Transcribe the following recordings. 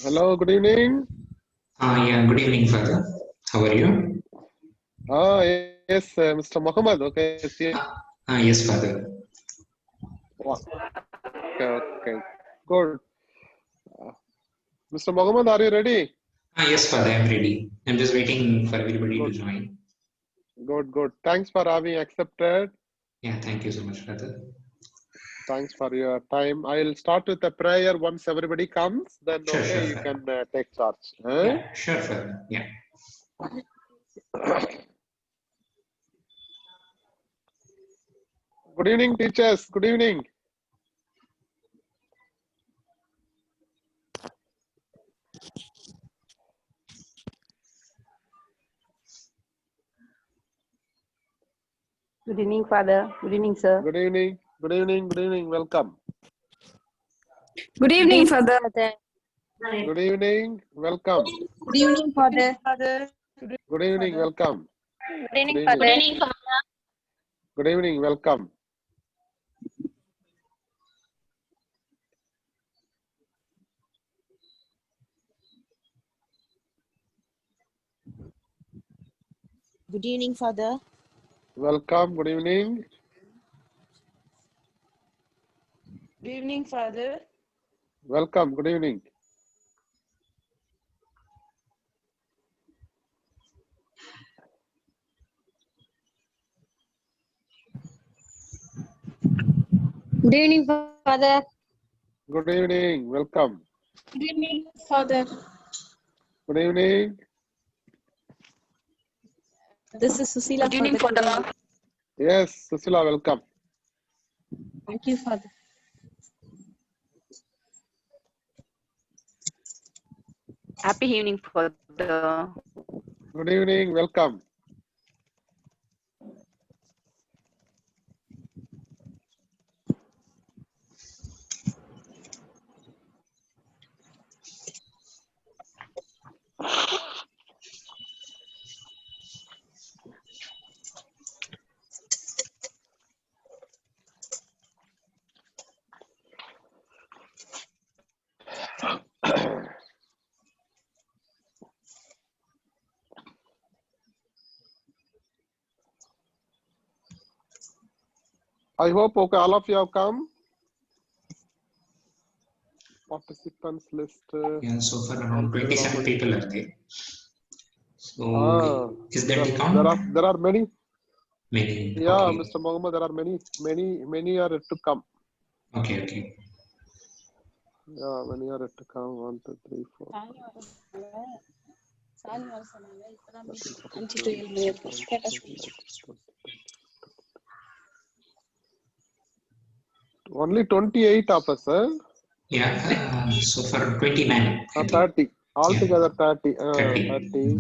Hello, good evening. Yeah, good evening, Father. How are you? Yes, Mr. Mohammed. Okay, see. Yes, Father. Okay, good. Mr. Mohammed, are you ready? Yes, Father, I'm ready. I'm just waiting for everybody to join. Good. Thanks for having accepted. Yeah, thank you so much, Father. Thanks for your time. I'll start with a prayer once everybody comes. Then, Sure, okay, you Father. can take charge. Yeah, sure, Father. Yeah. Good evening, teachers. Good evening. Good evening, Father. Good evening, sir. Good evening. Good evening. Welcome. Good evening, Father. Good evening. Welcome. Good evening, Father. Good evening. Welcome. Good evening, Father. Good evening, Father. Good evening. Welcome. Good evening, Father. Welcome. Good evening. Good evening, Father. Welcome. Good evening. Good evening, Father. Good evening. Welcome. Good evening, Father. Good evening. This is Susila. Good evening, Father. Yes, Susila, welcome. Thank you, Father. Happy evening, Father. Good evening. Welcome. I hope okay, all of you have come. Participants list. Yeah, so far around 27 people are there. So, is that the there count? are many. Many. Yeah, Okay. Mr. Mohammed, there are many are yet to come. Okay. Yeah, many are yet to come. 1, 2, 3, 4. Only 28 of us, huh? Yeah, so far 29. 30. Altogether 30. 30. 30.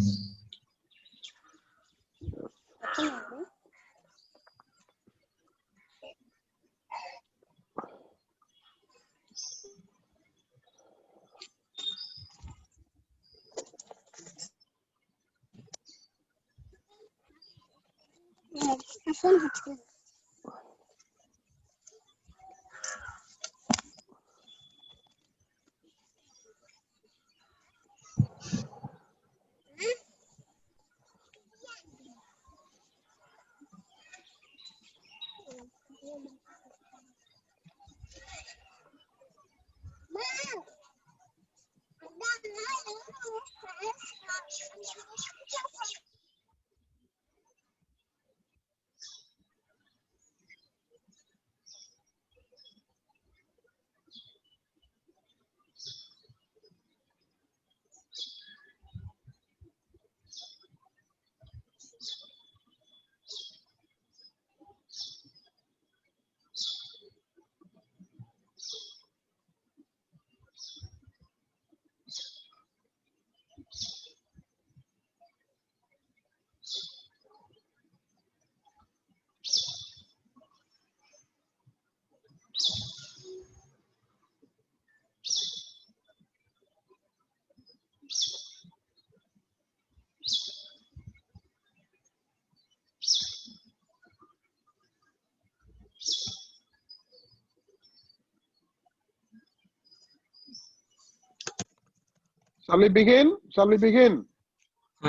Shall we begin? Shall we begin?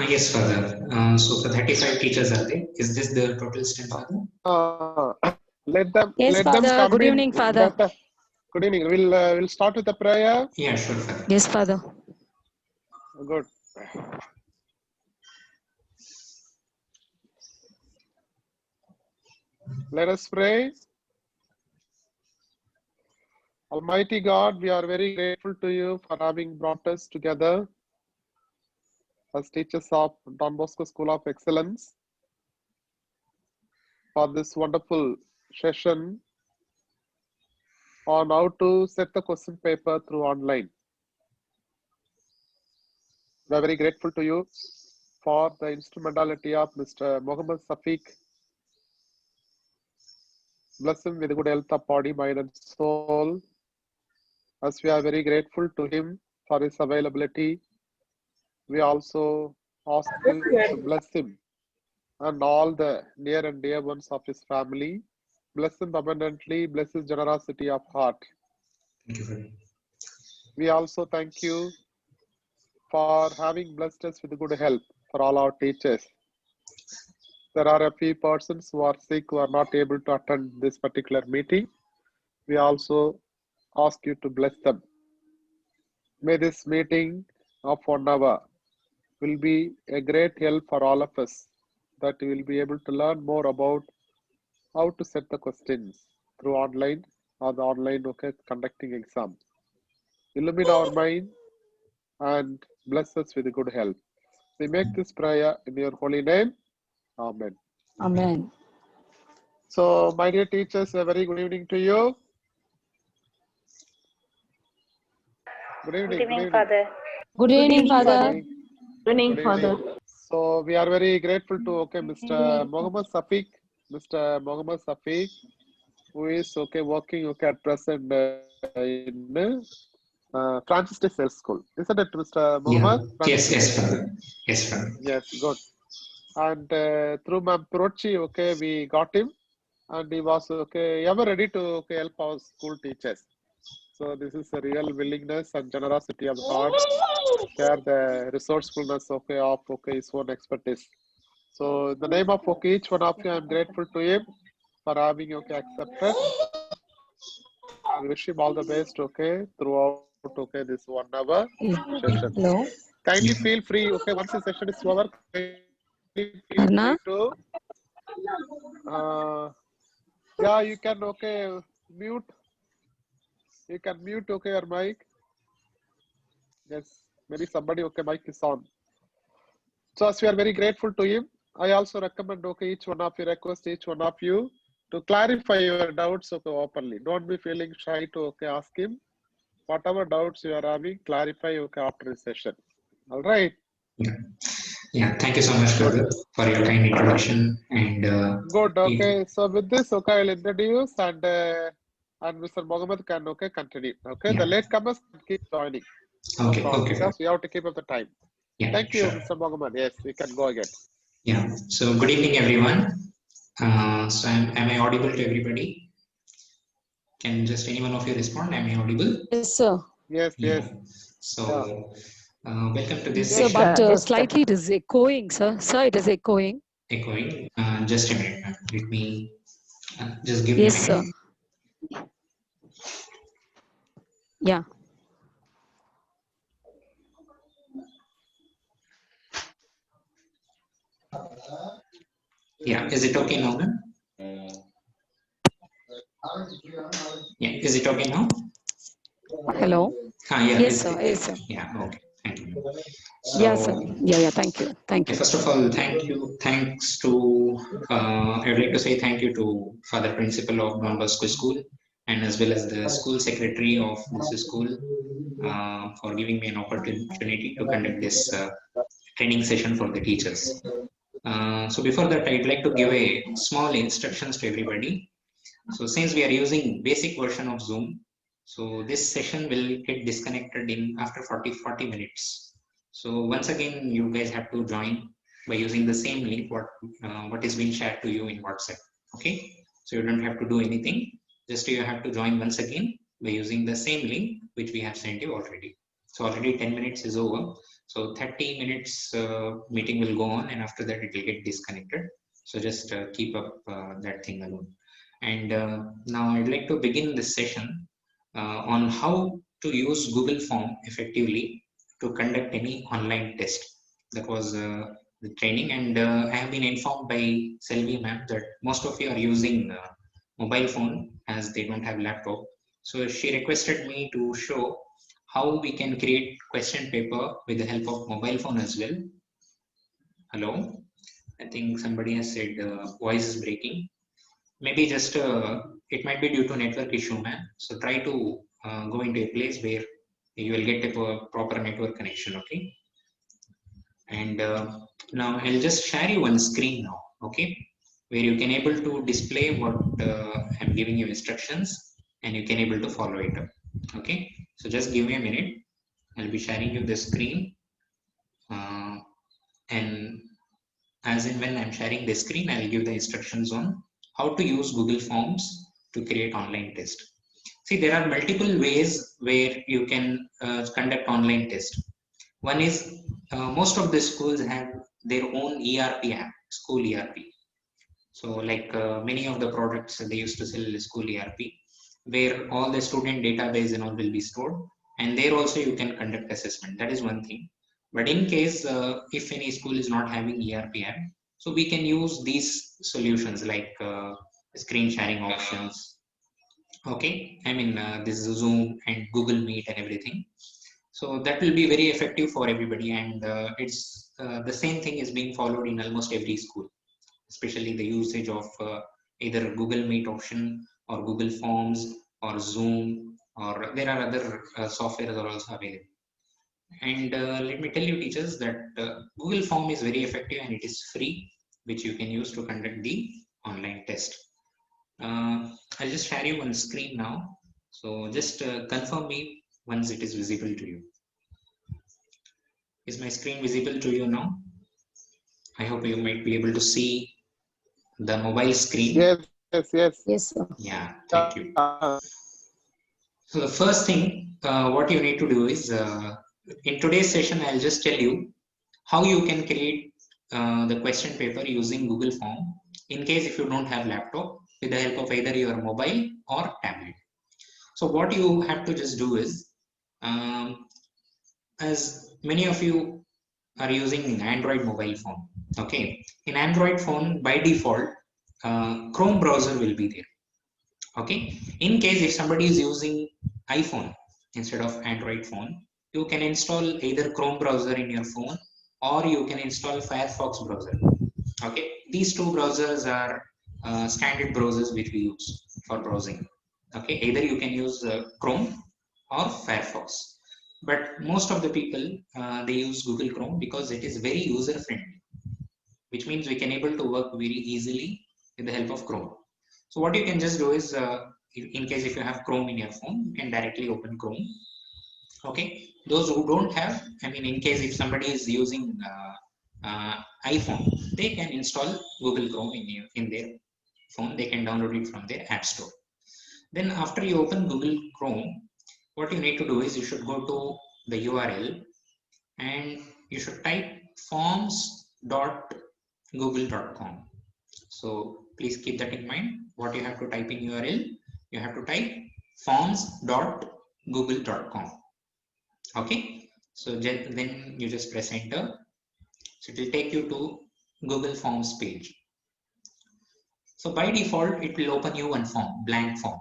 Yes, Father. So for 35 teachers are there. Is this the total strength, Father? Let them Yes, Father. come Good in. evening, Father. Good evening. We'll start with the prayer. Yeah, sure, Father. Yes, Father. Good. Let us pray. Almighty God, we are very grateful to you for having brought us together as teachers of Don Bosco School of Excellence for this wonderful session on how to set the question paper through online. We are very grateful to you for the instrumentality of Mr. Mohammed Shafeeq. Bless him with good health of body, mind, and soul. As we are very grateful to him for his availability, we also ask you to bless him and all the near and dear ones of his family. Bless him abundantly, bless his generosity of heart. Thank you, Father. We also thank you for having blessed us with good health for all our teachers. There are a few persons who are sick, who are not able to attend this particular meeting. We also ask you to bless them. May this meeting of 1 hour will be a great help for all of us, that we will be able to learn more about how to set the questions through online or the online conducting exam. Illumine our mind and bless us with good health. We make this prayer in your holy name. Amen. Amen. So, my dear teachers, a very good evening to you. Good evening. Good evening. Good evening, Father. Good evening. So we are very grateful to Mr. Mohammed Shafeeq, who is working at present in Francis Day Sales School. Isn't it, Mr. Mohammed? Yeah. Yes, Father. Yes, Father. Yes, good. And through Ma'am Purochi, we got him, and he was ever ready to help our school teachers. So this is a real willingness and generosity of heart. Share the resourcefulness of his own expertise. So in the name of each one of you, I am grateful to him for having accepted. I wish him all the best throughout this 1 hour session. Hello. Kindly feel free once the session is over, kindly feel Arna? free to yeah, you can mute. You can mute your mic. Yes, maybe somebody mic is on. So as we are very grateful to him, I also recommend each one of you, request each one of you to clarify your doubts openly. Don't be feeling shy to ask him. Whatever doubts you are having, clarify after the session. All right. Yeah. Thank you so much, Father, for your kind introduction. And good. Okay. So with this, I'll introduce and Mr. Mohammed can continue. Okay. Yeah. The latecomers can keep joining. No Okay. problem, Okay. because we have to keep up the time. Yeah. Thank you, Sure. Mr. Mohammed. Yes, we can go again. Yeah. So good evening, everyone. So am I audible to everybody? Can just any one of you respond? Am I audible? Yes, sir. Yes, Yeah. yes. So welcome to this Sir, session. but slightly it is echoing, sir. Sir, it is echoing. Echoing. Just a minute, ma'am. Let me just give me a Yes, minute. sir. Yeah. Yeah. Is it okay now, ma'am? Yeah. Is it okay now? Hello. Yeah. Yes, sir. Yes, sir. Yeah. Okay. Thank you. Yeah, sir. Yeah. Thank you. Thank you. First of all, thanks to, I would like to say thank you to Father Principal of Don Bosco School, and as well as the school secretary of this school for giving me an opportunity to conduct this training session for the teachers. So before that, I'd like to give a small instructions to everybody. So since we are using basic version of Zoom, so this session will get disconnected in after 40 minutes. So once again, you guys have to join by using the same link what is being shared to you in WhatsApp. Okay, so you don't have to do anything. Just you have to join once again by using the same link which we have sent you already. So already 10 minutes is over. So 30 minutes meeting will go on, and after that it will get disconnected. So just keep up that thing alone. And now I'd like to begin this session on how to use Google Form effectively to conduct any online test. That was the training, and I have been informed by Selvi ma'am that most of you are using mobile phone as they don't have laptop. So she requested me to show how we can create question paper with the help of mobile phone as well. Hello, I think somebody has said voice is breaking. Maybe just it might be due to network issue, man. So try to go into a place where you will get a proper network connection, okay? And now I'll just share you one screen now, okay? Where you can able to display what I'm giving you instructions, and you can able to follow it up, okay? So just give me a minute. I'll be sharing you the screen, and as in when I'm sharing the screen, I'll give the instructions on how to use Google Forms to create online test. See, there are multiple ways where you can conduct online test. One is most of the schools have their own ERP app, school ERP. So like many of the products they used to sell school ERP, where all the student database and all will be stored, and there also you can conduct assessment. That is one thing. But in case if any school is not having ERP app, so we can use these solutions like screen sharing options. Okay, I mean this is Zoom and Google Meet and everything. So that will be very effective for everybody, and it's the same thing is being followed in almost every school, especially the usage of either Google Meet option or Google Forms or Zoom, or there are other softwares are also available. And let me tell you teachers that Google Form is very effective and it is free, which you can use to conduct the online test. I'll just share you on screen now. So just confirm me once it is visible to you. Is my screen visible to you now? I hope you might be able to see the mobile screen. Yes. Yes, sir. Yeah, thank you. So the first thing, what you need to do is, in today's session, I'll just tell you how you can create the question paper using Google Form in case if you don't have laptop, with the help of either your mobile or tablet. So what you have to just do is, as many of you are using Android mobile phone, okay? In Android phone, by default, Chrome browser will be there. Okay, in case if somebody is using iPhone instead of Android phone, you can install either Chrome browser in your phone or you can install Firefox browser. Okay, these two browsers are standard browsers which we use for browsing. Okay, either you can use Chrome or Firefox, but most of the people they use Google Chrome because it is very user friendly, which means we can able to work very easily with the help of Chrome. So what you can just do is, in case if you have Chrome in your phone, you can directly open Chrome. Okay, those who don't have, I mean, in case if somebody is using iPhone, they can install Google Chrome in their phone. They can download it from their App Store. Then after you open Google Chrome, what you need to do is you should go to the URL and you should type forms.google.com. So please keep that in mind. What you have to type in URL, you have to type forms.google.com. Okay, so then you just press enter. So it will take you to Google Forms page. So by default, it will open you one form, blank form.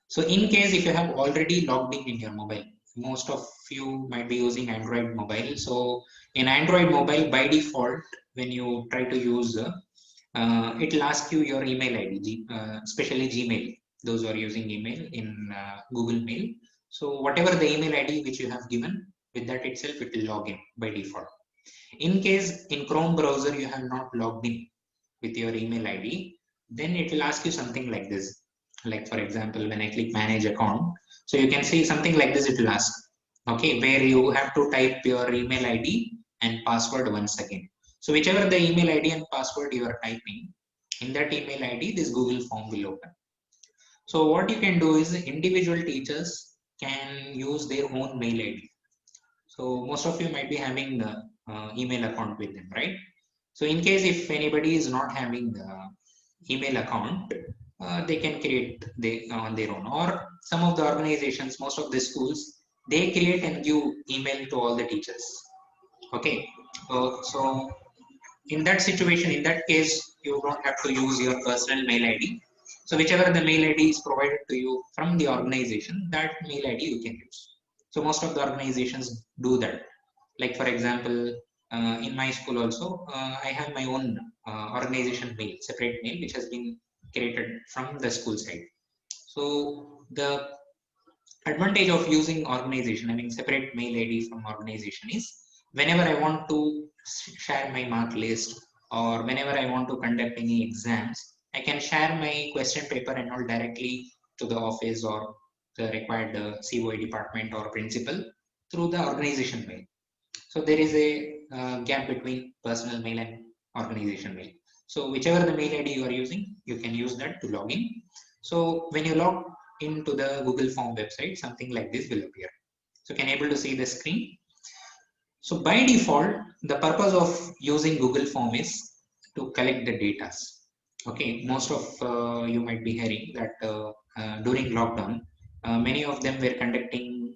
So in case if you have already logged in your mobile, most of you might be using Android mobile. So in Android mobile, by default, when you try to use it will ask you your email ID, especially Gmail, those who are using email in Google Mail. So whatever the email ID which you have given, with that itself it will log in by default. In case in Chrome browser you have not logged in with your email ID, then it will ask you something like this. Like for example, when I click manage account, so you can see something like this it will ask, okay, where you have to type your email ID and password once again. So whichever the email ID and password you are typing, in that email ID, this Google form will open. So what you can do is individual teachers can use their own mail ID. So most of you might be having the email account with them, right? So in case if anybody is not having the email account, they can create on their own. Or some of the organizations, most of the schools, they create and give email to all the teachers. Okay, so in that situation, in that case, you don't have to use your personal mail ID. So whichever the mail ID is provided to you from the organization, that mail ID you can use. So most of the organizations do that. Like for example, in my school also, I have my own organization mail, separate mail, which has been created from the school side. So the advantage of using organization, I mean separate mail ID from organization, is whenever I want to share my mark list or whenever I want to conduct any exams, I can share my question paper and all directly to the office or the required COE department or principal through the organization mail. So there is a gap between personal mail and organization mail. So whichever the mail ID you are using, you can use that to log in. So when you log into the Google Form website, something like this will appear. So can you able to see the screen? So by default, the purpose of using Google Form is to collect the data. Okay, most of you might be hearing that during lockdown, many of them were conducting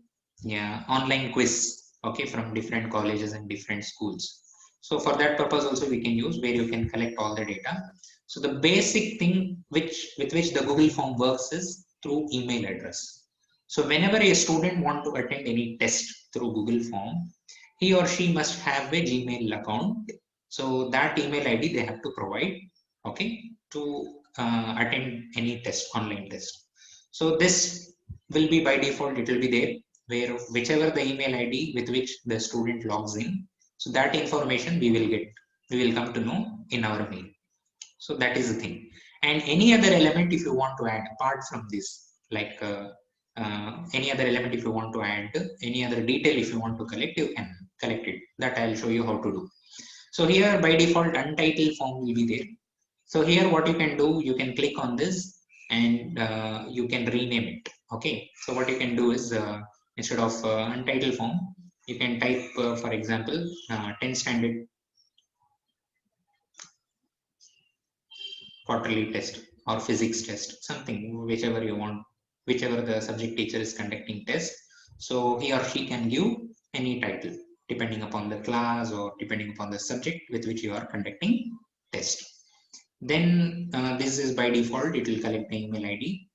online quiz, okay, from different colleges and different schools. So for that purpose also we can use, where you can collect all the data. So the basic thing with which the Google Form works is through email address. So whenever a student want to attend any test through Google Form, he or she must have a Gmail account. So that email ID they have to provide, okay, to attend any test, online test. So this will be by default, it will be there, where whichever the email ID with which the student logs in, so that information we will come to know in our mail. So that is the thing. And any other element if you want to add apart from this, like any other element if you want to add, any other detail if you want to collect, you can collect it. That I'll show you how to do. So here by default untitled form will be there. So here what you can do, you can click on this and you can rename it. Okay, so what you can do is instead of untitled form, you can type for example 10 standard quarterly test or physics test, something, whichever you want, whichever the subject teacher is conducting test. So he or she can give any title depending upon the class or depending upon the subject with which you are conducting test. Then this is by default, it will collect the email ID.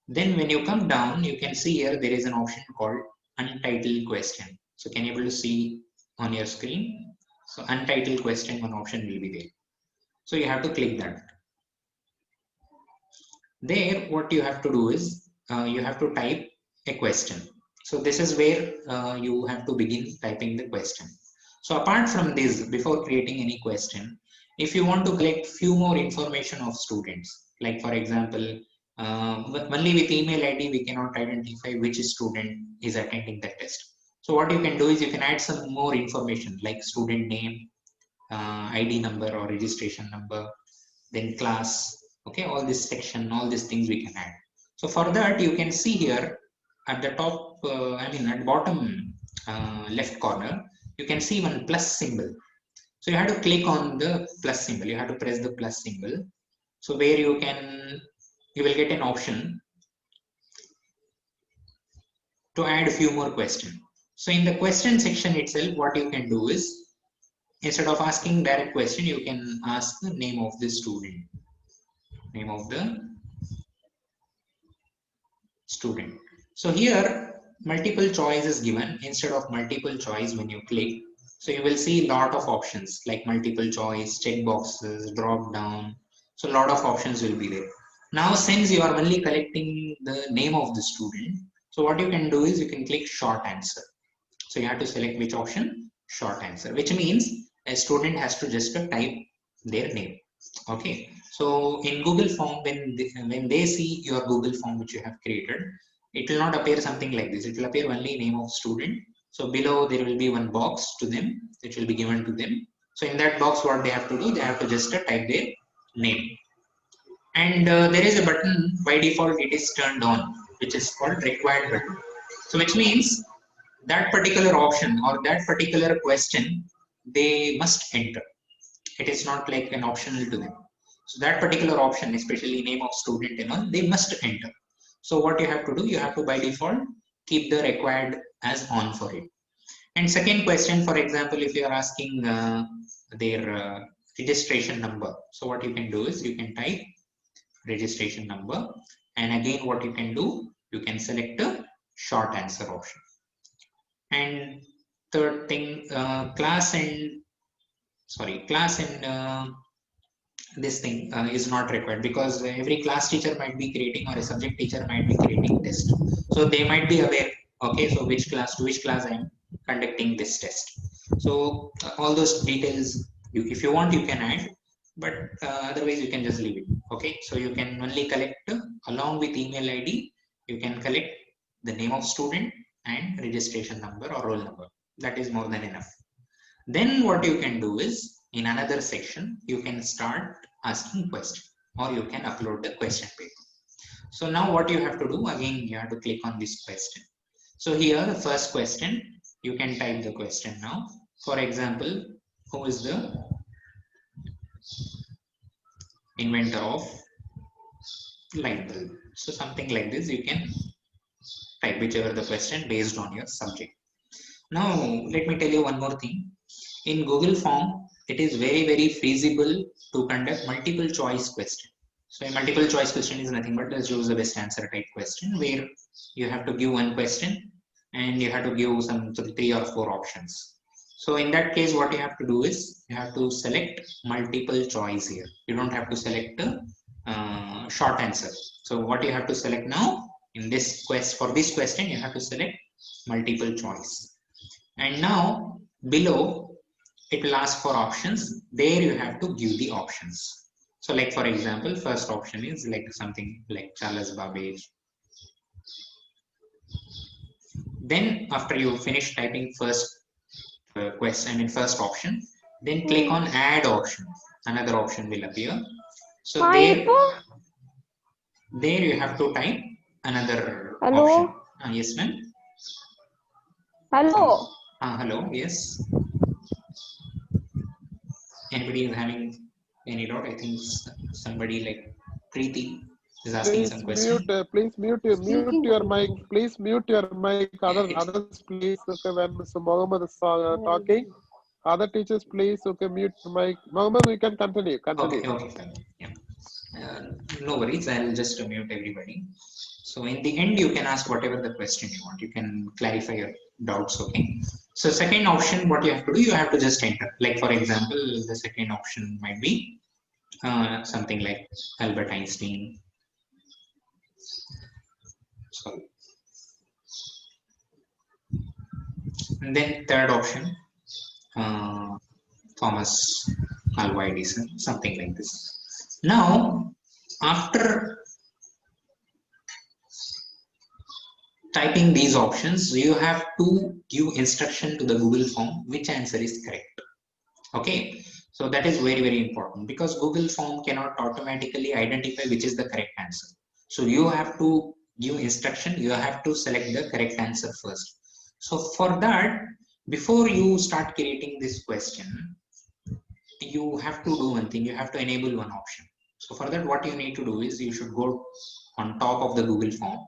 Then when you come down, you can see here there is an option called untitled question. So can you able to see on your screen? So untitled question, one option will be there. So you have to click that. There what you have to do is you have to type a question. So this is where you have to begin typing the question. So apart from this, before creating any question, if you want to collect few more information of students, like for example, only with email ID we cannot identify which student is attending the test. So what you can do is you can add some more information like student name, ID number or registration number, then class, okay, all this section, all these things we can add. So for that you can see here at the top, at bottom left corner, you can see one plus symbol. So you have to click on the plus symbol, you have to press the plus symbol. So where you will get an option to add a few more questions. So in the question section itself, what you can do is, instead of asking direct question, you can ask the name of the student. Name of the student. So here multiple choice is given. Instead of multiple choice, when you click, so you will see lot of options like multiple choice, check boxes, drop down. So a lot of options will be there. Now since you are only collecting the name of the student, so what you can do is you can click short answer. So you have to select which option, short answer, which means a student has to just type their name. Okay, so in Google Form, when they see your Google Form which you have created, it will not appear something like this. It will appear only name of student. So below there will be one box to them, which will be given to them. So in that box, what they have to do, they have to just type their name. And there is a button by default, it is turned on, which is called required button. So which means that particular option or that particular question, they must enter. It is not like an optional to them. So that particular option, especially name of student and all, they must enter. So what you have to do, you have to by default keep the required as on for it. And second question, for example, if you are asking their registration number, so what you can do is you can type registration number, and again what you can do, you can select a short answer option. And third thing, class and this thing is not required, because every class teacher might be creating or a subject teacher might be creating test, so they might be aware, okay, so which class to which class I am conducting this test. So all those details, if you want, you can add, but otherwise you can just leave it. Okay, so you can only collect along with email ID, you can collect the name of student and registration number or roll number. That is more than enough. Then what you can do is, in another section, you can start asking question, or you can upload the question paper. So now what you have to do, again, you have to click on this question. So here, the first question, you can type the question now. For example, who is the inventor of light bulb? So something like this, you can type whichever the question based on your subject. Now, let me tell you one more thing. In Google Form, it is very, very feasible to conduct multiple choice question. So a multiple choice question is nothing but let's choose the best answer type question, where you have to give one question and you have to give some 3 or 4 options. So in that case, what you have to do is you have to select multiple choice here. You don't have to select a short answer. So what you have to select now in this quest, for this question, you have to select multiple choice. And now below, it will ask for options. There you have to give the options. So like for example, first option is like something like Charles Babbage. Then after you finish typing first question in first option, then click on add option. Another option will appear. So there you have to type another option. Yes, ma'am. Hello. Hello. Yes. Anybody is having any doubt? I think somebody like Preeti is asking some question. Please mute your mic. Please mute your mic. Others, please. Okay, when Mr. Mohammed is talking, other teachers, please. Okay, mute the mic. Mohammed, we can continue. Okay, fine. Yeah. No worries. I'll just mute everybody. So in the end, you can ask whatever the question you want. You can clarify your doubts. Okay. So second option, what you have to do, you have to just enter. Like for example, the second option might be something like Albert Einstein. Sorry. And then third option, Thomas Alva Edison, something like this. Now, after typing these options, you have to give instruction to the Google form which answer is correct. Okay, so that is very, very important, because Google form cannot automatically identify which is the correct answer. So you have to give instruction, you have to select the correct answer first. So for that, before you start creating this question, you have to do one thing, you have to enable one option. So for that, what you need to do is you should go on top of the Google form.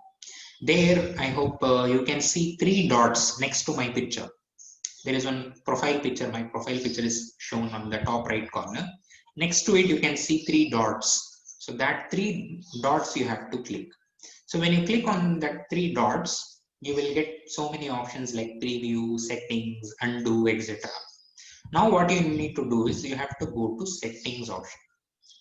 There, I hope you can see 3 dots next to my picture. There is one profile picture. My profile picture is shown on the top right corner. Next to it, you can see 3 dots. So that 3 dots you have to click. So when you click on that 3 dots, you will get so many options like preview, settings, undo, etc. Now what you need to do is you have to go to settings option.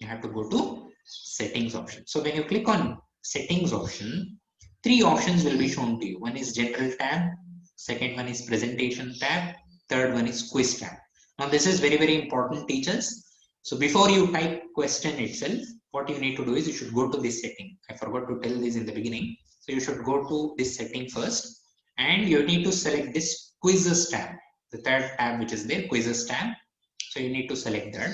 You have to go to settings option. So when you click on settings option, 3 options will be shown to you. One is general tab, second one is presentation tab, third one is quiz tab. Now this is very, very important, teachers. So before you type question itself, what you need to do is you should go to this setting. I forgot to tell this in the beginning. So you should go to this setting first, and you need to select this quizzes tab, the third tab which is there, quizzes tab. So you need to select that,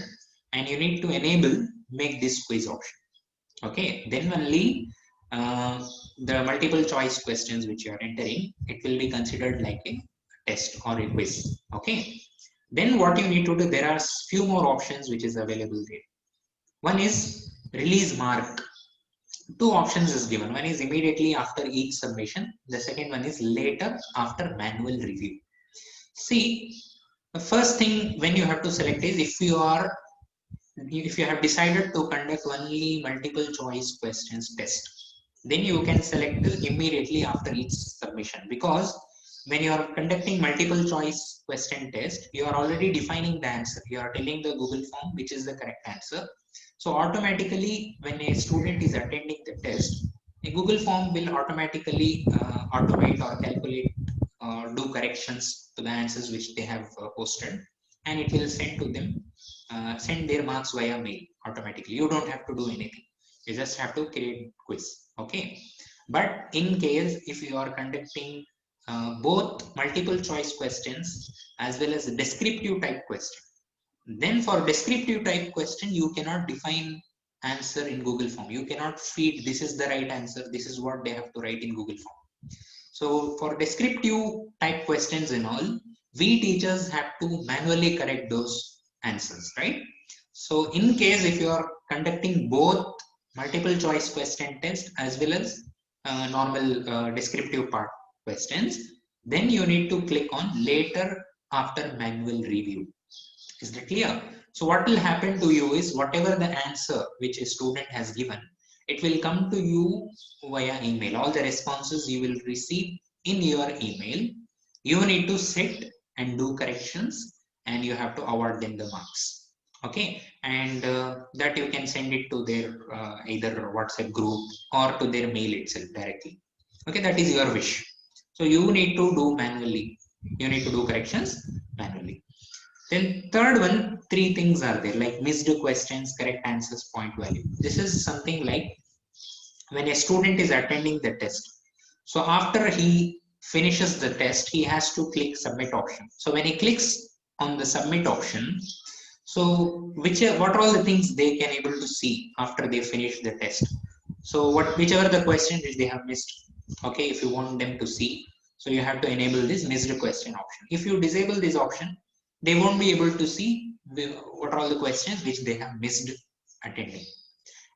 and you need to enable make this quiz option. Okay, then only the multiple choice questions which you are entering, it will be considered like a test or a quiz. Okay. Then what you need to do, there are few more options which is available there. One is release mark. Two options is given. One is immediately after each submission. The second one is later after manual review. See, the first thing when you have to select is if you have decided to conduct only multiple choice questions test, then you can select immediately after each submission, because when you are conducting multiple choice question test, you are already defining the answer. You are telling the Google form which is the correct answer. So automatically when a student is attending the test, a Google form will automatically automate or calculate, do corrections to the answers which they have posted, and it will send to them, send their marks via mail automatically. You don't have to do anything. You just have to create quiz. Okay. But in case if you are conducting both multiple choice questions as well as descriptive type question, then for descriptive type question, you cannot define answer in Google form. You cannot feed this is the right answer, this is what they have to write in Google form. So for descriptive type questions and all, we teachers have to manually correct those answers, right? So in case if you are conducting both multiple choice question test as well as normal descriptive part questions, then you need to click on later after manual review. Is that clear? So what will happen to you is whatever the answer which a student has given, it will come to you via email. All the responses you will receive in your email. You need to sit and do corrections, and you have to award them the marks. Okay, and that you can send it to their either WhatsApp group or to their mail itself directly. Okay, that is your wish. So you need to do manually. You need to do corrections manually. Then third one, three things are there like missed questions, correct answers, point value. This is something like when a student is attending the test. So after he finishes the test, he has to click submit option. So when he clicks on the submit option, so what are all the things they can able to see after they finish the test? So whichever the question which they have missed, okay, if you want them to see, so you have to enable this missed question option. If you disable this option, they won't be able to see what are all the questions which they have missed attending.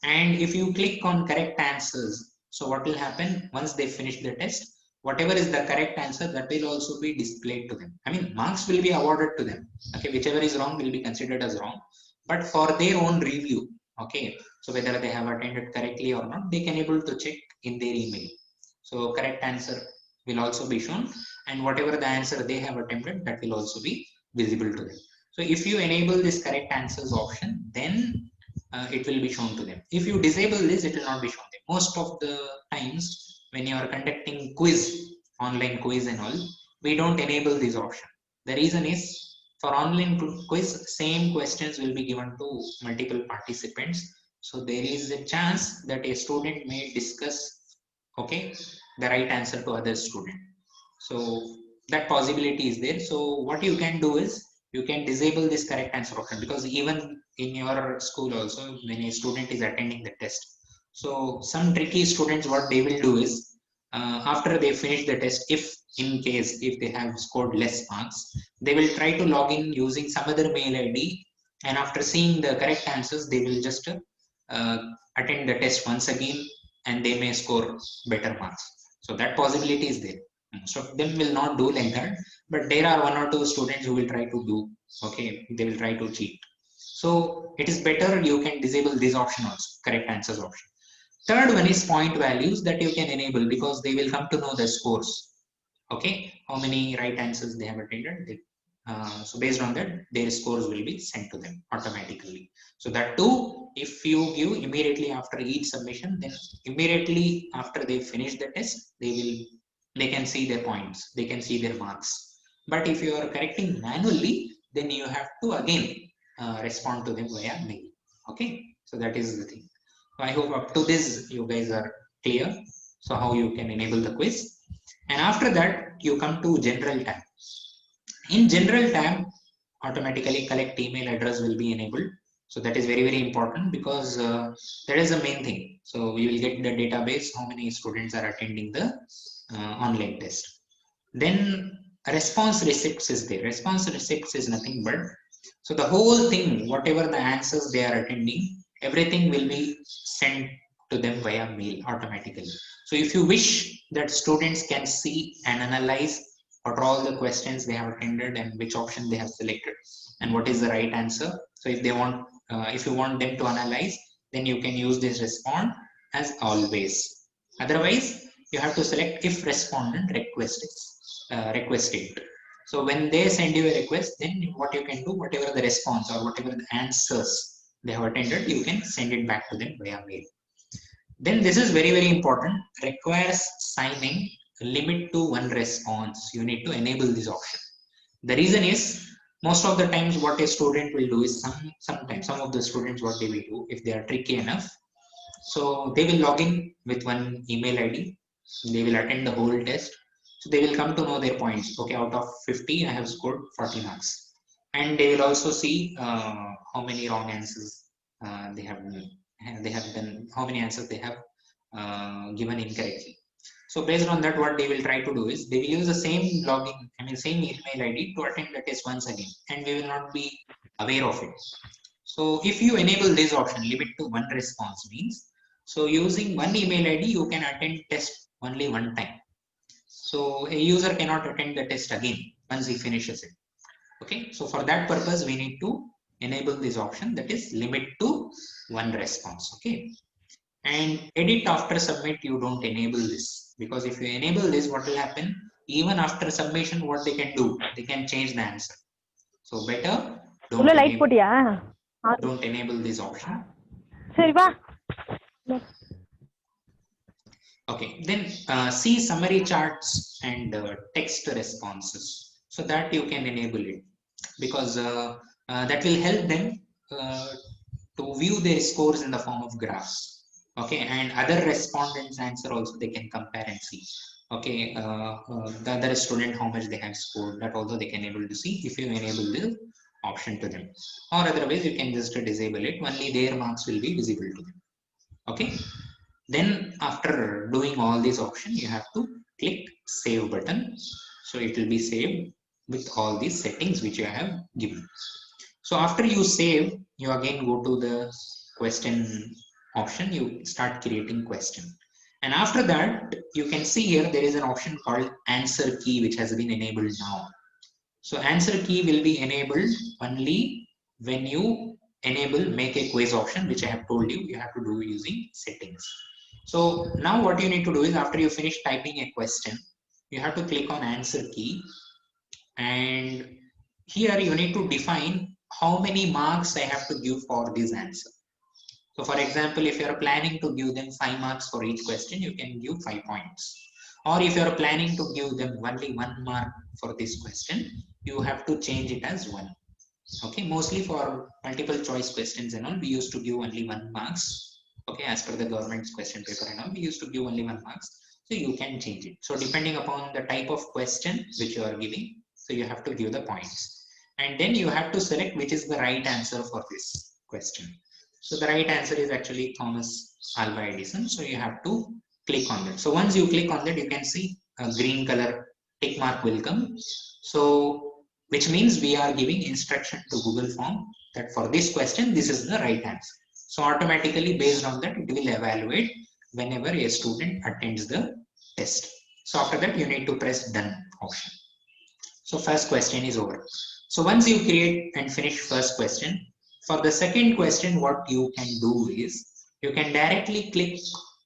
And if you click on correct answers, so what will happen once they finish the test, whatever is the correct answer, that will also be displayed to them. I mean, marks will be awarded to them. Okay, whichever is wrong will be considered as wrong, but for their own review. Okay, so whether they have attended correctly or not, they can able to check in their email. So correct answer will also be shown, and whatever the answer they have attempted, that will also be visible to them. So if you enable this correct answers option, then it will be shown to them. If you disable this, it will not be shown to them. Most of the times when you are conducting quiz, online quiz and all, we don't enable this option. The reason is for online quiz, same questions will be given to multiple participants. So there is a chance that a student may discuss, okay, the right answer to other student. So that possibility is there. So what you can do is you can disable this correct answer option, because even in your school also when a student is attending the test, so some tricky students, what they will do is after they finish the test, if in case if they have scored less marks, they will try to log in using some other mail ID, and after seeing the correct answers, they will just attend the test once again, and they may score better marks. So that possibility is there. Most of them will not do like that, but there are one or two students who will try to do, okay, they will try to cheat. So it is better you can disable this option also, correct answers option. Third one is point values, that you can enable, because they will come to know the scores. Okay, how many right answers they have attended. So based on that, their scores will be sent to them automatically. So that too, if you give immediately after each submission, then immediately after they finish the test, they can see their points, they can see their marks. But if you are correcting manually, then you have to again respond to them via mail. Okay, so that is the thing. So I hope up to this you guys are clear. So how you can enable the quiz, and after that you come to general tab. In general tab, automatically collect email address will be enabled. So that is very, very important, because that is the main thing. So we will get the database, how many students are attending the online test. Then response receipts is there. Response receipts is nothing but, so the whole thing, whatever the answers they are attending, everything will be sent to them via mail automatically. So if you wish that students can see and analyze what are all the questions they have attended and which option they have selected and what is the right answer. So if they want, if you want them to analyze, then you can use this respond as always. Otherwise, you have to select if respondent requested. So when they send you a request, then what you can do, whatever the response or whatever the answers they have attended, you can send it back to them via mail. Then this is very, very important. Requires signing limit to one response. You need to enable this option. The reason is, most of the times what a student will do is sometimes some of the students, what they will do, if they are tricky enough, so they will log in with one email ID. They will attend the whole test. So they will come to know their points. Okay, out of 50, I have scored 40 marks. And they will also see how many wrong answers they have done, how many answers they have given incorrectly. So based on that, what they will try to do is they will use the same login, same email ID to attend the test once again, and we will not be aware of it. So if you enable this option, limit to one response means, so using one email ID, you can attend test only one time. So a user cannot attend the test again once he finishes it. Okay, so for that purpose, we need to enable this option, that is limit to one response. Okay, and edit after submit, you don't enable this, because if you enable this, what will happen? Even after submission, what they can do? They can change the answer. So better don't enable this option. Okay, then see summary charts and text responses, so that you can enable it, because that will help them to view their scores in the form of graphs. Okay, and other respondents answer also they can compare and see. Okay, the other student how much they have scored, that also they can able to see if you enable the option to them, or otherwise you can just disable it, only their marks will be visible to them. Okay, then after doing all these options, you have to click save button, so it will be saved with all these settings which you have given. So after you save, you again go to the question option, you start creating question, and after that you can see here there is an option called answer key which has been enabled now. So answer key will be enabled only when you enable make a quiz option, which I have told you you have to do using settings. So now what you need to do is, after you finish typing a question, you have to click on answer key, and here you need to define how many marks I have to give for this answer. So for example, if you are planning to give them 5 marks for each question, you can give 5 points. Or if you are planning to give them only 1 mark for this question, you have to change it as 1. Okay, mostly for multiple choice questions and all, we used to give only 1 marks. Okay, as per the government's question paper and all, we used to give only 1 marks. So you can change it. So depending upon the type of question which you are giving, so you have to give the points. And then you have to select which is the right answer for this question. So the right answer is actually Thomas Alva Edison. So you have to click on that. So once you click on that, you can see a green color tick mark will come. So which means we are giving instruction to Google Form that for this question, this is the right answer. So automatically based on that, it will evaluate whenever a student attends the test. So after that, you need to press done option. So first question is over. So once you create and finish first question, for the second question, what you can do is you can directly click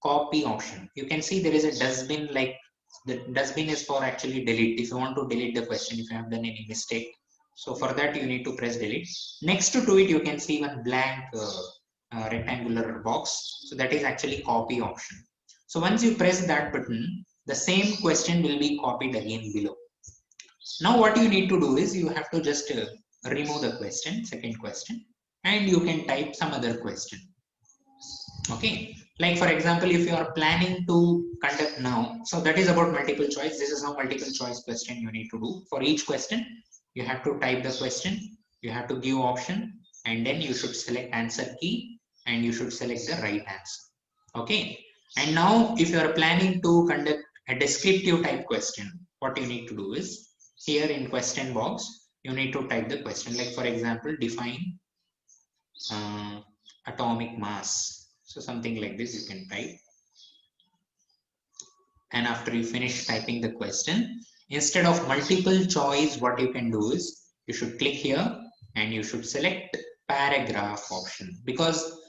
copy option. You can see there is a dustbin, like the dustbin is for actually delete. If you want to delete the question, if you have done any mistake, so for that you need to press delete. Next to it, you can see one blank rectangular box. So that is actually copy option. So once you press that button, the same question will be copied again below. Now what you need to do is you have to just remove the question, second question, and you can type some other question. Okay, like for example, if you are planning to conduct now, so that is about multiple choice. This is how multiple choice question you need to do. For each question, you have to type the question, you have to give option, and then you should select answer key, and you should select the right answer. Okay, and now if you are planning to conduct a descriptive type question, what you need to do is here in question box, you need to type the question. Like for example, define atomic mass. So something like this you can type. And after you finish typing the question, instead of multiple choice, what you can do is you should click here and you should select paragraph option, because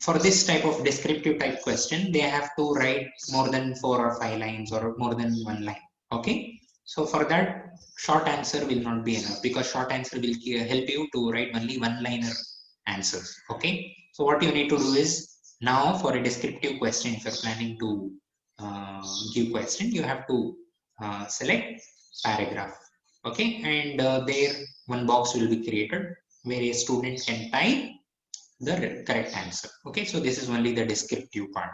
for this type of descriptive type question, they have to write more than 4 or 5 lines or more than 1 line. Okay, so for that, short answer will not be enough, because short answer will help you to write only one-liner answers. Okay, so what you need to do is, now for a descriptive question, if you're planning to give question, you have to select paragraph. Okay, and there one box will be created where a student can type the correct answer. Okay, so this is only the descriptive part.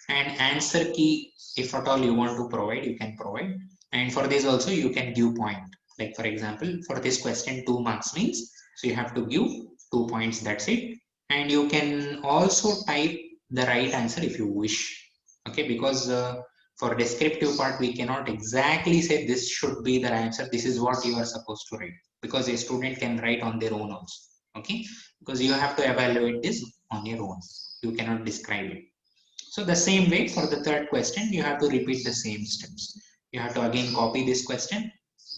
And answer key, if at all you want to provide, you can provide. And for this also you can give point. Like for example, for this question 2 marks means, so you have to give 2 points, that's it. And you can also type the right answer if you wish. Okay, because for descriptive part we cannot exactly say this should be the answer, this is what you are supposed to write, because a student can write on their own also. Okay, because you have to evaluate this on your own, you cannot describe it. So the same way for the third question, you have to repeat the same steps. You have to again copy this question.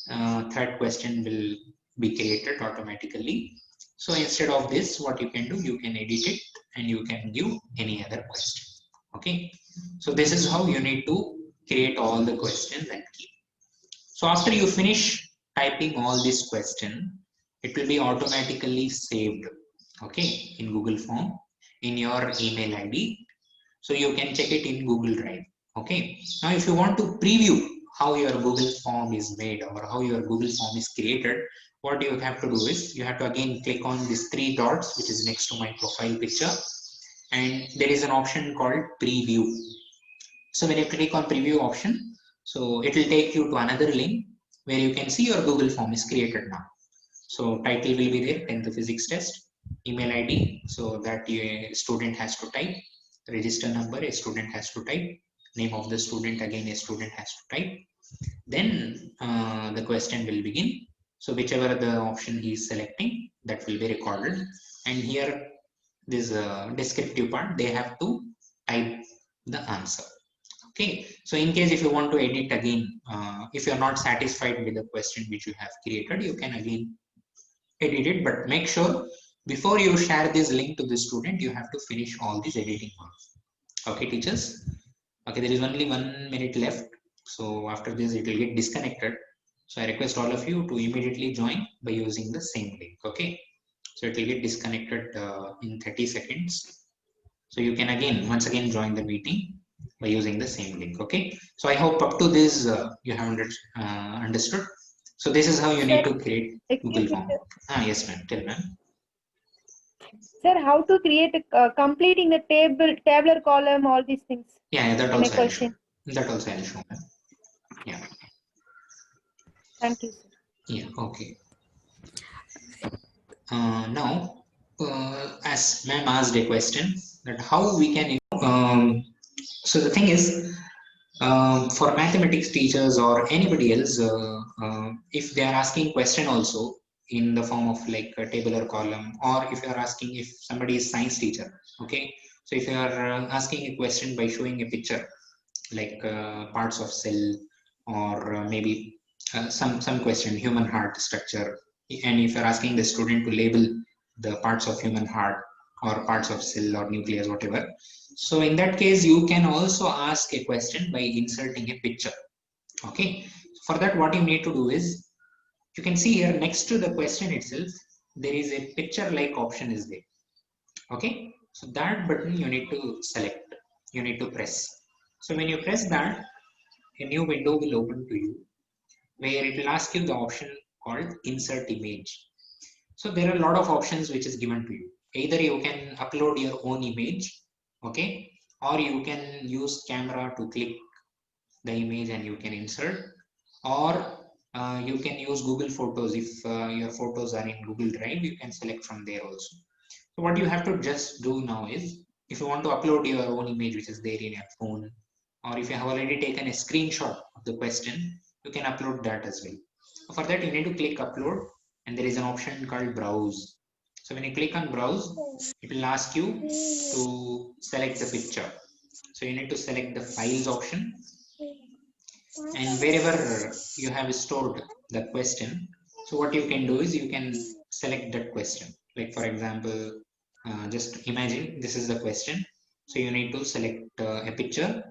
Third question will be created automatically. So instead of this, what you can do, you can edit it and you can give any other question. Okay. So this is how you need to create all the questions and keep. So after you finish typing all this question, it will be automatically saved. Okay, in Google Form in your email ID. So you can check it in Google Drive. Okay, now if you want to preview how your Google form is made or how your Google form is created, what you have to do is you have to again click on these 3 dots which is next to my profile picture, and there is an option called preview. So when you click on preview option, so it will take you to another link where you can see your Google form is created now. So title will be there, 10th physics test, email ID, so that a student has to type, register number a student has to type, name of the student again a student has to type. Then the question will begin. So whichever the option he is selecting, that will be recorded. And here this descriptive part, they have to type the answer. Okay, so in case if you want to edit again, if you're not satisfied with the question which you have created, you can again edit it, but make sure before you share this link to the student, you have to finish all these editing work. Okay, teachers? Okay, there is only 1 minute left. So after this, it will get disconnected. So I request all of you to immediately join by using the same link. Okay, so it will get disconnected in 30 seconds. So you can once again join the meeting by using the same link. Okay, so I hope up to this you have understood. So this is how you need to create Google Form. Yes, ma'am. Tell ma'am. Sir, how to create completing the tabular column, all these things? Yeah, that also I'll show. That also I'll show, ma'am. Yeah. Thank you, sir. Yeah. Okay. Now, as ma'am asked a question that how we can, so the thing is, for mathematics teachers or anybody else, if they are asking question also in the form of like a tabular column, or if you are asking if somebody is science teacher, okay, so if you are asking a question by showing a picture like parts of cell, or maybe some question, human heart structure, and if you're asking the student to label the parts of human heart or parts of cell or nucleus, whatever, so in that case you can also ask a question by inserting a picture. Okay, for that what you need to do is, you can see here next to the question itself there is a picture like option is there. Okay, so that button you need to select, you need to press. So when you press that, a new window will open to you where it will ask you the option called insert image. So there are a lot of options which is given to you. Either you can upload your own image, okay, or you can use camera to click the image and you can insert, or you can use Google Photos. If your photos are in Google Drive, you can select from there also. So what you have to just do now is, if you want to upload your own image which is there in your phone or if you have already taken a screenshot of the question, you can upload that as well. For that, you need to click upload, and there is an option called browse. So when you click on browse, it will ask you to select the picture. So you need to select the files option, and wherever you have stored the question, so what you can do is you can select that question. Like for example, just imagine this is the question. So you need to select a picture.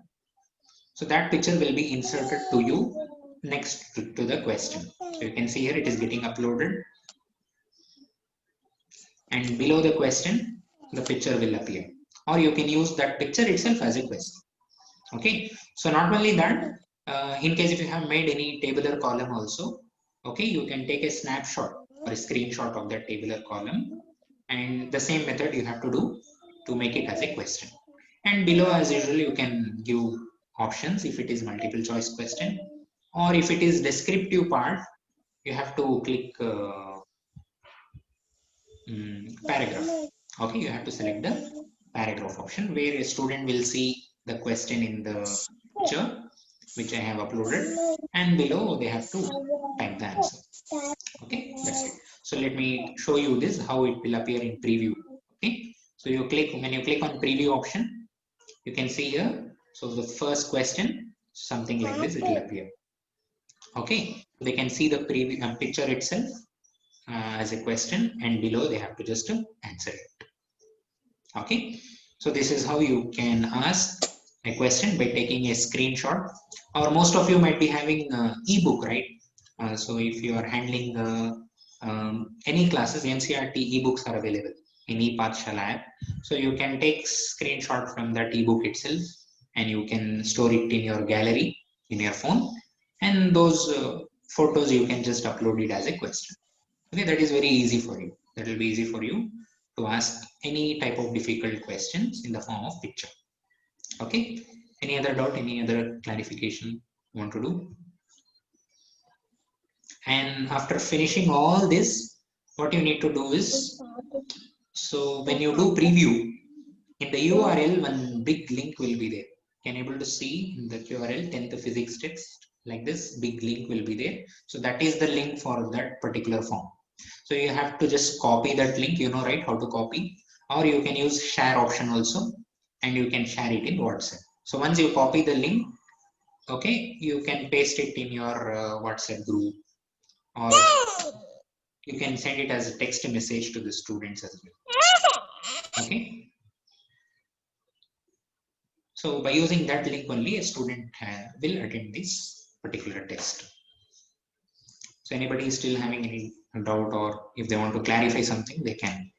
So that picture will be inserted to you next to the question. So you can see here it is getting uploaded, and below the question the picture will appear, or you can use that picture itself as a question. Okay, so not only that, in case if you have made any tabular column also, okay, you can take a snapshot or a screenshot of that tabular column, and the same method you have to do to make it as a question. And below, as usual, you can give options if it is multiple choice question, or if it is descriptive part, you have to click paragraph. Okay, you have to select the paragraph option where a student will see the question in the picture which I have uploaded, and below they have to type the answer. Okay, that's it. So let me show you this how it will appear in preview. Okay, so you click, when you click on preview option, you can see here. So the first question, something like this, it will appear. Okay, they can see the preview picture itself as a question, and below they have to just answer it. Okay, so this is how you can ask a question by taking a screenshot, or most of you might be having ebook, right? So if you are handling any classes, NCERT ebooks are available in ePathshala app. So you can take screenshot from that ebook itself, and you can store it in your gallery in your phone, and those photos you can just upload it as a question. Okay, that is very easy for you. That will be easy for you to ask any type of difficult questions in the form of picture. Okay, any other doubt, any other clarification you want to do? And after finishing all this, what you need to do is, so when you do preview, in the URL, one big link will be there. Can able to see in the URL 10th physics text, like this big link will be there. So that is the link for that particular form. So you have to just copy that link, you know, right, how to copy, or you can use share option also, and you can share it in WhatsApp. So once you copy the link, okay, you can paste it in your WhatsApp group, or you can send it as a text message to the students as well. Okay. So by using that link only, a student will attend this particular test. So anybody is still having any doubt, or if they want to clarify something, they can.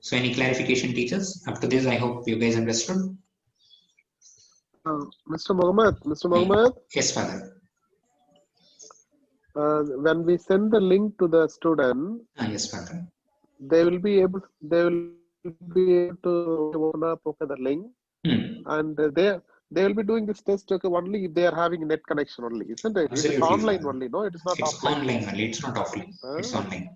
So any clarification, teachers? Up to this, I hope you guys understood. Mr. Mohammed, Yes, Father. when we send the link to the student, Yes, Father. they will be able to open up the link, and they will be doing this test only if they are having net connection only, isn't it? Absolutely, It is online Father. only, no? It is not It's offline. online only. It's not offline. It's online.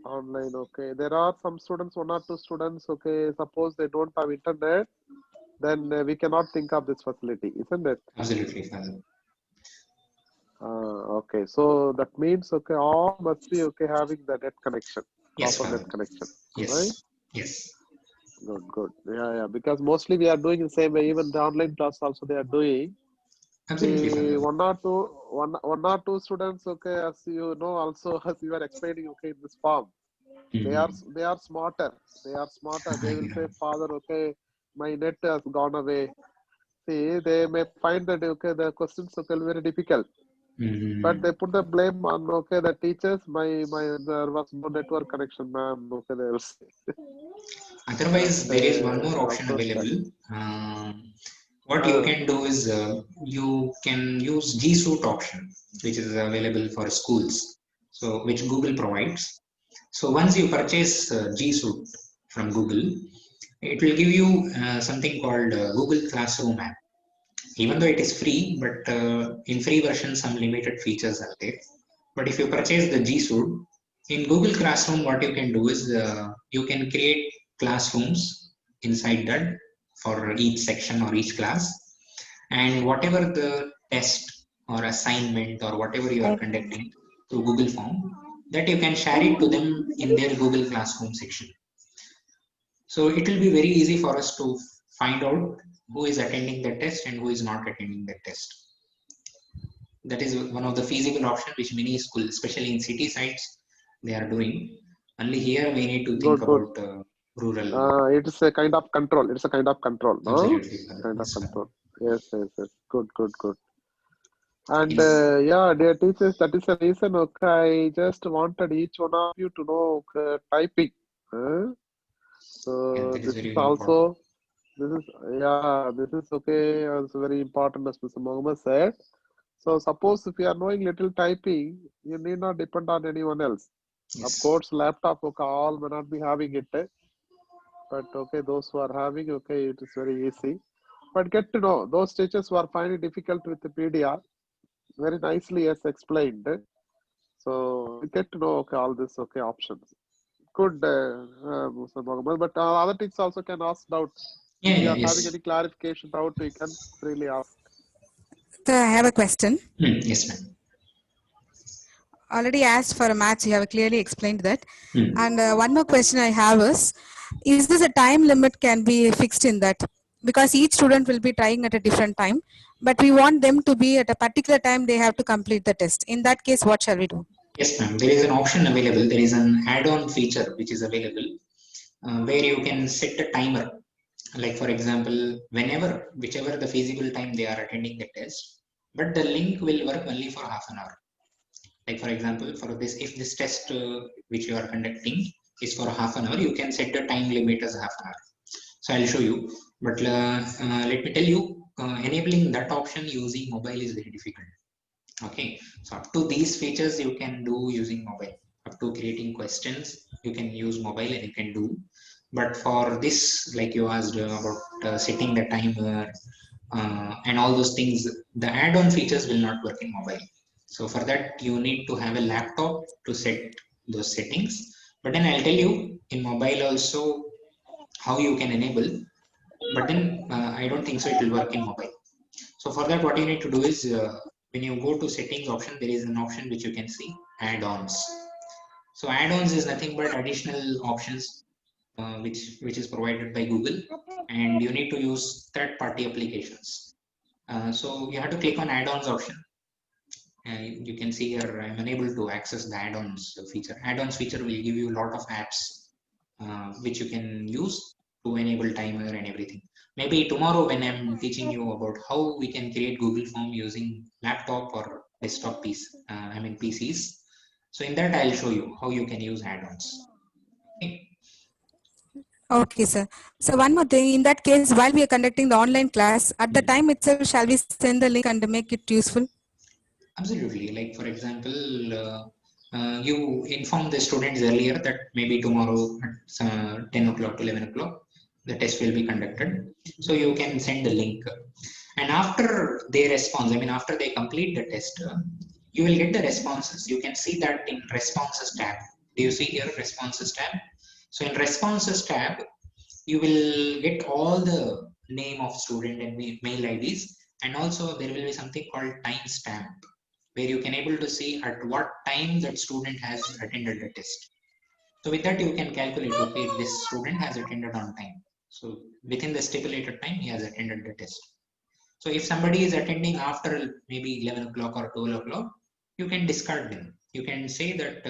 Online, okay. There are some students, 1 or 2 students, okay. Suppose they don't have internet, then we cannot think of this facility, isn't it? Absolutely, Father. Okay, so that means, okay, all must be okay having the net connection, Yes, proper Father. net connection, Yes. right? Yes. Good. Yeah. Because mostly we are doing the same way. Even the online class also they are doing. Absolutely, Father. One or two students, okay, as you know, also as you are explaining, okay, in this form, they are smarter. They are smarter. They will say, Father, okay, my net has gone away. See, they may find that okay, the questions okay very difficult. But they put the blame on okay the teachers. There was no network connection, ma'am. Okay, they will say. Otherwise, there is one more option available. What you can do is you can use G Suite option, which is available for schools. So which Google provides. So once you purchase G Suite from Google, it will give you something called Google Classroom app. Even though it is free, but in free version some limited features are there. But if you purchase the G Suite, In Google Classroom, what you can do is you can create classrooms inside that for each section or each class, and whatever the test or assignment or whatever you are conducting through Google Form, that you can share it to them in their Google Classroom section. So it will be very easy for us to find out who is attending the test and who is not attending the test. That is one of the feasible options which many schools, especially in city sites, they are doing. Only here we need to think Good. about rural. It's a kind of control. It's a kind of control, no? Absolutely. Kind of Yes, control. Yes. Good. And yes. yeah, dear teachers, that is the reason. Okay, I just wanted each one of you to know typing. So Yeah, that is this very is important. also this is okay. It's very important, as Mr. Mohammed said. So suppose if you are knowing little typing, you need not depend on anyone else. Yes. Of course, laptop, okay, all may not be having it, but okay, those who are having, okay, it is very easy. But get to know those teachers who are finding difficult with the PDR, very nicely as explained. So you get to know, okay, all this, okay, options. Good, Mr. Mohammed. But other teachers also can ask doubt. Yeah, If you yeah, are having yes. any clarification doubt, you can freely ask. So I have a question. Yes, ma'am. Already asked for a match. You have clearly explained that. Hmm. And one more question I have is this a time limit can be fixed in that? Because each student will be trying at a different time, but we want them to be at a particular time they have to complete the test. In that case, what shall we do? Yes, ma'am. There is an option available. There is an add-on feature which is available where you can set a timer. Like for example, whichever the feasible time they are attending the test, but the link will work only for half an hour. Like for example, for this, if this test which you are conducting is for half an hour, you can set the time limit as half an hour. So I'll show you, but let me tell you, enabling that option using mobile is very difficult. Okay, so up to these features you can do using mobile. Up to creating questions, you can use mobile and you can do. But for this, like you asked about setting the timer and all those things, the add-on features will not work in mobile. So for that, you need to have a laptop to set those settings. But then I'll tell you in mobile also how you can enable. But then I don't think so it will work in mobile. So for that, what you need to do is when you go to settings option, there is an option which you can see add-ons. So add-ons is nothing but additional options which is provided by Google, and you need to use third-party applications. So you have to click on add-ons option. You can see here I'm unable to access the add-ons feature. Add-ons feature will give you a lot of apps which you can use to enable timer and everything. Maybe tomorrow when I'm teaching you about how we can create Google Form using laptop or desktop PCs. So in that I'll show you how you can use add-ons. Okay. Okay, sir. So one more thing, in that case, while we are conducting the online class, at the time itself, shall we send the link and make it useful? Absolutely. Like for example, you inform the students earlier that maybe tomorrow at 10 o'clock to 11 o'clock, the test will be conducted. So you can send the link. And after they respond, after they complete the test, you will get the responses. You can see that in responses tab. Do you see here responses tab? So in responses tab, you will get all the name of student and mail IDs, and also there will be something called timestamp, where you can able to see at what time that student has attended the test. So with that you can calculate, okay, this student has attended on time. So within the stipulated time he has attended the test. So if somebody is attending after maybe 11 o'clock or 12 o'clock, you can discard them. You can say that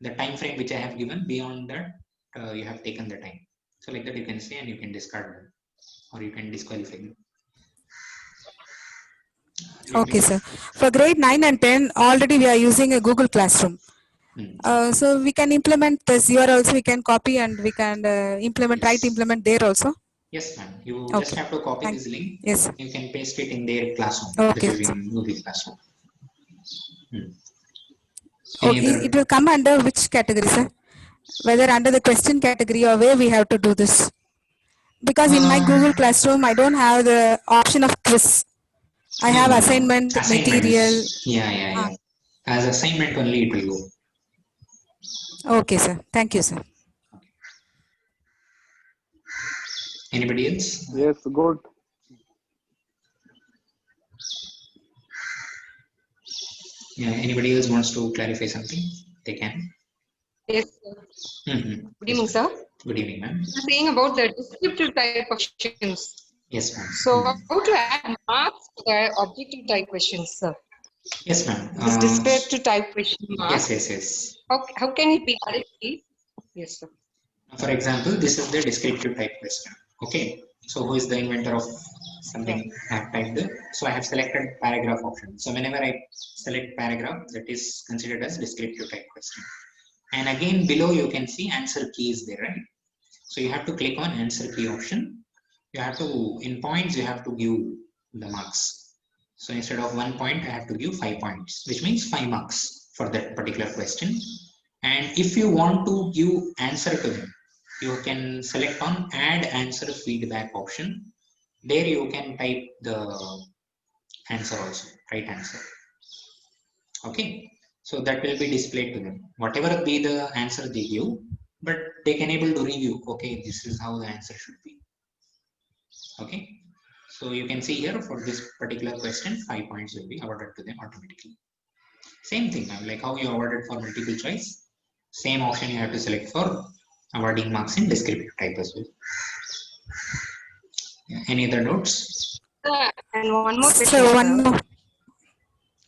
the time frame which I have given, beyond that you have taken the time. So like that you can say and you can discard them or you can disqualify them. Okay, sir. For grade 9 and 10, already we are using a Google Classroom. So we can implement this here also, we can copy and we can try to implement there also. Yes, ma'am. You Okay. just have to copy this link. Yes. You can paste it in their classroom. Okay. That is in Google Classroom. Okay. It will come under which category, sir? Whether under the question category or where we have to do this? Because in my Google Classroom, I don't have the option of quiz. I have assignment, material. Yeah. As assignment only it will go. Okay, sir. Thank you, sir. Anybody else? Yes, good. Yeah, anybody else wants to clarify something? They can. Yes, sir. Mm-hmm. Good evening, sir. Good evening, ma'am. You're saying about the descriptive type questions. Yes, ma'am. So, how to add marks to the objective type questions, sir? Yes, ma'am. This descriptive type question Yes, marks. yes, yes. How can it be added, please? Yes, sir. For example, this is the descriptive type question. Okay. So who is the inventor of something I have typed there? So I have selected paragraph option. So whenever I select paragraph, that is considered as descriptive type question. And again, below you can see answer key is there, right? So you have to click on answer key option. You have to, in points, you have to give the marks. So instead of 1 point, I have to give 5 points, which means 5 marks for that particular question. And if you want to give answer to them, you can select on add answer feedback option. There you can type the answer also, right answer. Okay. So that will be displayed to them. Whatever be the answer they give, but they can able to review, okay, this is how the answer should be. Okay. So you can see here for this particular question, 5 points will be awarded to them automatically. Same thing, like how you awarded for multiple choice, same option you have to select for awarding marks in descriptive type as well. Yeah. Any other doubts? And one more question, So sir. one more.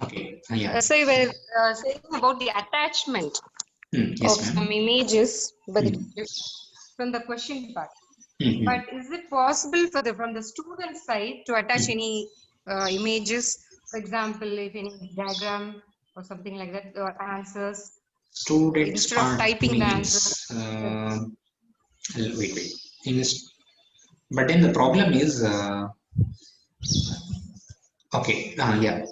Okay. Yeah. So you were saying about the attachment Yes, of ma'am. some images, but from the question part. But is it possible for from the student side to attach any images? For example, if any diagram or something like that, or answers. Students Instead of part typing the means wait. But then the problem is okay. Yeah.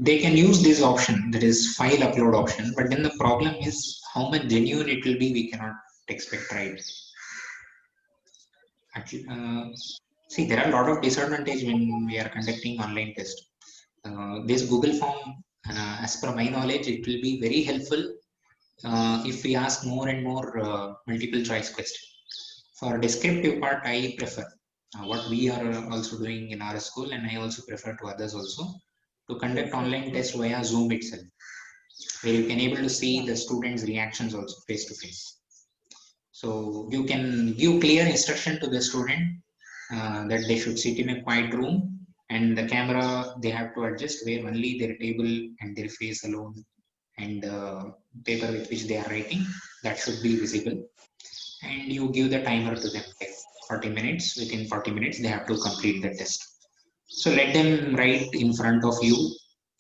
They can use this option, that is file upload option, but then the problem is how much genuine it will be, we cannot expect, right? Actually, see, there are a lot of disadvantage when we are conducting online test. This Google form, as per my knowledge, it will be very helpful if we ask more and more multiple choice question. For descriptive part, I prefer what we are also doing in our school, and I also prefer to others also to conduct online test via Zoom itself, where you can able to see the students' reactions also face to face. So you can give clear instruction to the student that they should sit in a quiet room, and the camera they have to adjust where only their table and their face alone and paper with which they are writing, that should be visible. And you give the timer to them, like 40 minutes. Within 40 minutes, they have to complete the test. So let them write in front of you.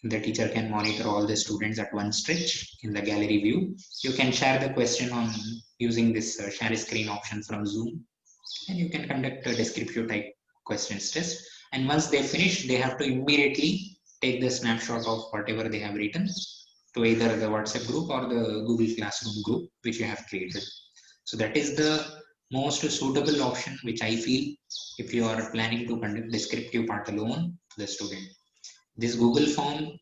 The teacher can monitor all the students at one stretch in the gallery view. You can share the question on using this share screen option from Zoom, and you can conduct a descriptive type questions test. And once they finish, they have to immediately take the snapshot of whatever they have written to either the WhatsApp group or the Google Classroom group which you have created. So that is the most suitable option which I feel if you are planning to conduct descriptive part alone to the student. This Google form,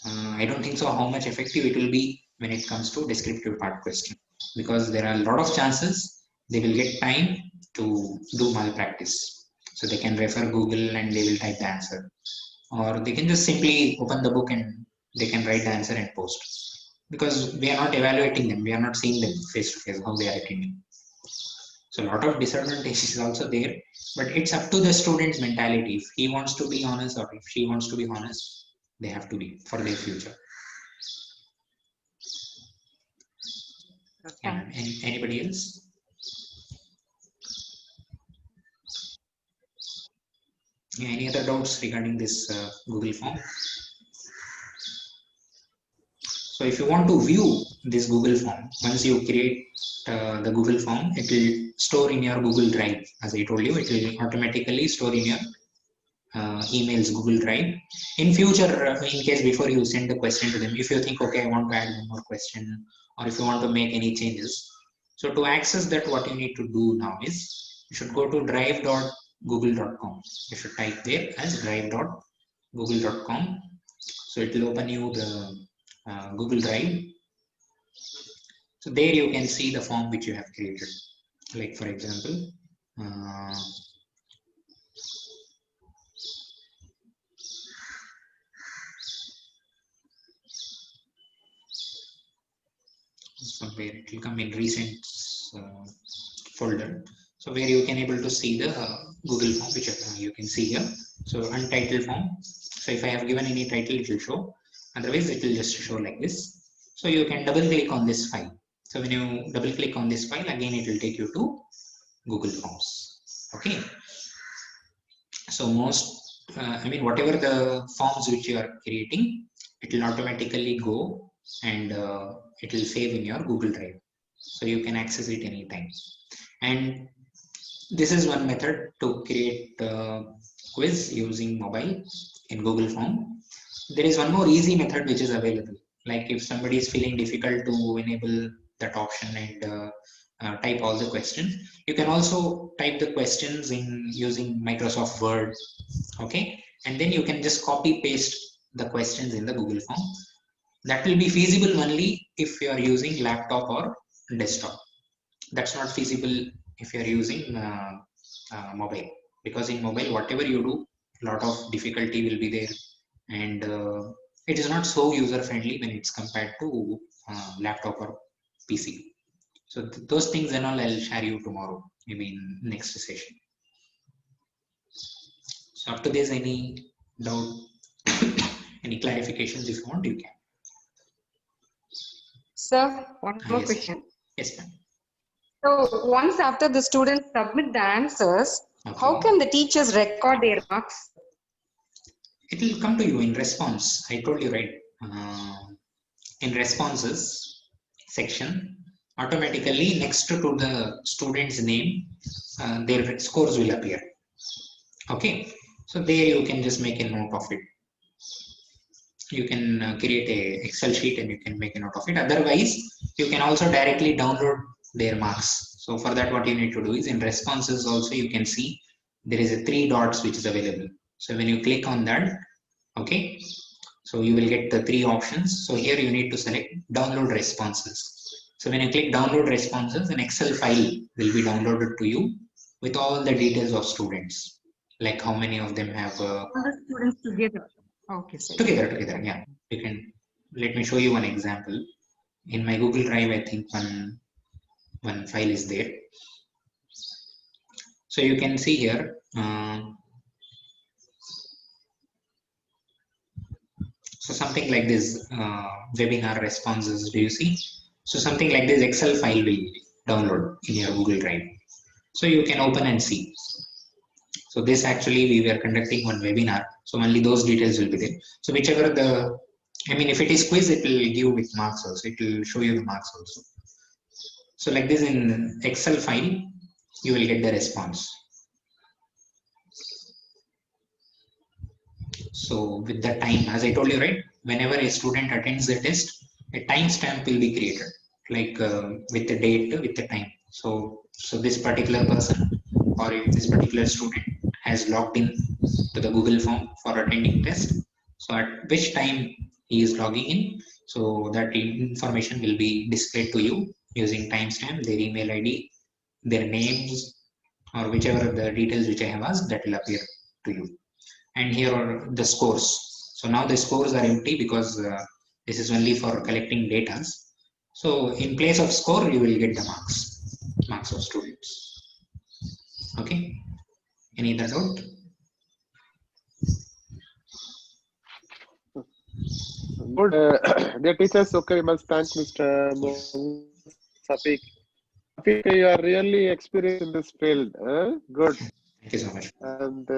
I don't think so how much effective it will be when it comes to descriptive part question, because there are a lot of chances they will get time to do malpractice. So they can refer Google and they will type the answer, or they can just simply open the book and they can write the answer and post, because we are not evaluating them, we are not seeing them face to face how they are attending. So a lot of disadvantages is also there, but it's up to the student's mentality. If he wants to be honest or if she wants to be honest, they have to be for their future. Yeah, anybody else? Yeah, any other doubts regarding this Google form? So if you want to view this Google form, once you create the Google form, it will store in your Google Drive. As I told you, it will automatically store in your emails Google Drive. In future, in case before you send the question to them, if you think, okay, I want to add one more question, or if you want to make any changes. So to access that, what you need to do now is, you should go to drive.google.com. You should type there as drive.google.com. So it will open you the Google Drive. So there you can see the form which you have created. Like for example, somewhere it will come in recent folder. So where you can able to see the Google form which you can see here. So untitled form. So if I have given any title, it will show. Otherwise, it will just show like this. So you can double click on this file. So when you double click on this file, again it will take you to Google Forms. Okay. So whatever the forms which you are creating, it will automatically go and it will save in your Google Drive. So you can access it anytime. And this is one method to create quiz using mobile in Google Form. There is one more easy method which is available. Like if somebody is feeling difficult to enable that option and type all the questions, you can also type the questions in using Microsoft Word. Okay, and then you can just copy paste the questions in the Google Form. That will be feasible only if you are using laptop or desktop. That's not feasible if you are using mobile, because in mobile whatever you do, a lot of difficulty will be there, and it is not so user friendly when it's compared to laptop or PC. So those things and all I'll share you tomorrow, maybe in next session. So up to this, any doubt, any clarifications if you want, you can. Sir, one more Yes. question. Yes, ma'am. So once after the students submit the answers, how can the teachers record their marks? It will come to you in response. I told you, right? In responses section, automatically next to the student's name, their scores will appear. Okay, so there you can just make a note of it. You can create a Excel sheet and you can make a note of it. Otherwise, you can also directly download their marks. So for that, what you need to do is in responses also you can see there is a 3 dots which is available. So when you click on that, okay, so you will get the 3 options. So here you need to select download responses. So when you click download responses, an Excel file will be downloaded to you with all the details of students, like how many of them have All the students together. Okay, sir. together, yeah. You can, let me show you one example. In my Google Drive, I think one file is there. So you can see here, so something like this, webinar responses, do you see? So something like this Excel file will download in your Google Drive. So you can open and see. So this actually we were conducting one webinar. So only those details will be there. So whichever if it is quiz, it will give with marks also. It will show you the marks also. So like this in Excel file, you will get the response. So with the time, as I told you, right, whenever a student attends the test, a timestamp will be created, like with the date, with the time. So this particular person or if this particular student has logged in to the Google form for attending test. So at which time he is logging in, so that information will be displayed to you using timestamp, their email ID, their names, or whichever the details which I have asked, that will appear to you. And here are the scores. So now the scores are empty because this is only for collecting data. So in place of score, you will get the marks of students. Okay. Any other doubt? Good. Dear teachers, okay, we must thank Mr. Shafeeq. Shafeeq, you are really experienced in this field. Good. Thank you so much. And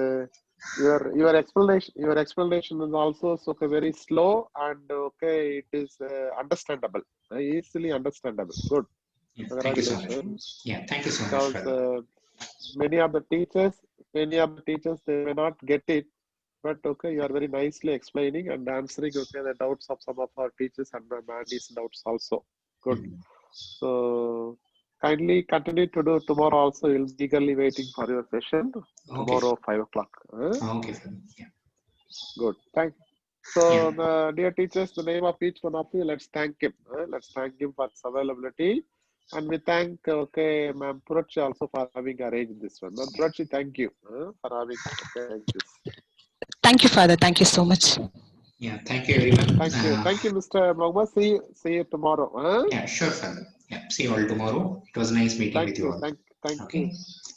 your explanation is also very slow and okay, it is understandable, easily understandable. Good. Yeah, thank you so much. Yeah, thank you so much. Because many of the teachers, they may not get it, but okay, you are very nicely explaining and answering the doubts of some of our teachers and Mandy's doubts also. Good. So kindly continue to do tomorrow also. We'll be eagerly waiting for your session tomorrow, 5 o'clock. Okay. Yeah. Good. Thank you. So, dear teachers, the name of each one of you, let's thank him. Let's thank him for his availability. And we thank, Ma'am Purachi also for having arranged this one. Ma'am Purachi, thank you for having arranged this. Thank you, Father. Thank you so much. Yeah, thank you everyone. Thank you, Mr. Mohammed. See you tomorrow. Yeah, sure, Father. Yeah, see you all tomorrow. It was nice meeting with you all. Thank Okay. you.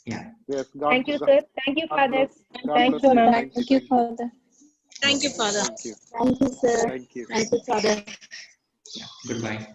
Yeah. Yes, God, Thank you, sir. Thank you, God Father. bless. God Thank bless you, ma'am. Thank you, Father. Thank you, Father. Thank you. Thank you, sir. Thank you. Thank you, Father. Yeah. Goodbye.